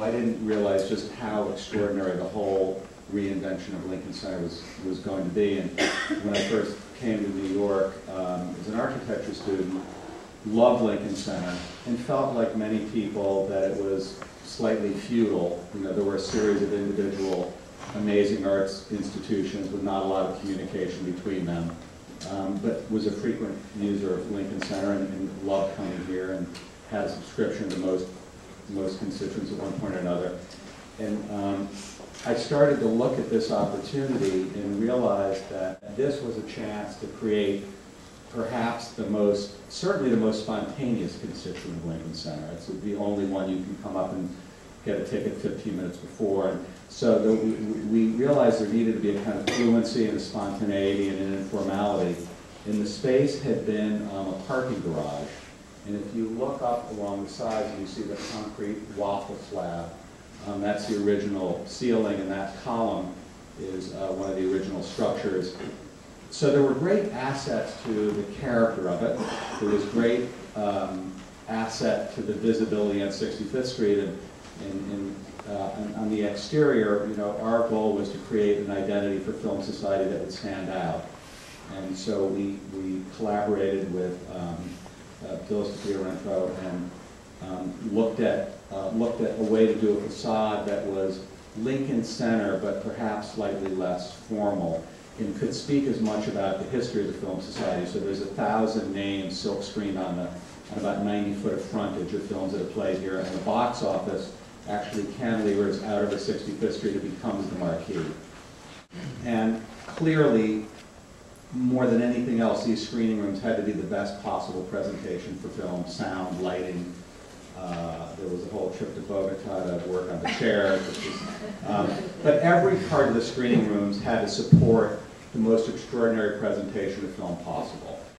I didn't realize just how extraordinary the whole reinvention of Lincoln Center was going to be. And when I first came to New York as an architecture student, loved Lincoln Center and felt like many people that it was slightly feudal. You know, there were a series of individual amazing arts institutions with not a lot of communication between them, but was a frequent user of Lincoln Center and loved coming here and had a subscription to most constituents at one point or another. And I started to look at this opportunity and realized that this was a chance to create perhaps certainly the most spontaneous constituent of Lincoln Center. It's the only one you can come up and get a ticket 15 minutes before. And so we realized there needed to be a kind of fluency and a spontaneity and an informality. And the space had been a parking garage. And if you look up along the sides, you see the concrete waffle slab. That's the original ceiling, and that column is one of the original structures. So there were great assets to the character of it. There was great asset to the visibility on 65th Street, and on the exterior, you know, our goal was to create an identity for Film Society that would stand out. And so we collaborated with Phyllis Fiorenzo and looked at a way to do a facade that was Lincoln Center, but perhaps slightly less formal, and could speak as much about the history of the Film Society. So there's 1,000 names silk screened on about 90 foot of frontage of films that have played here, and the box office actually cantilevers out over 65th Street. It becomes the marquee. And clearly, more than anything else, these screening rooms had to be the best possible presentation for film, sound, lighting. There was a whole trip to Bogota to work on the chairs. But every part of the screening rooms had to support the most extraordinary presentation of film possible.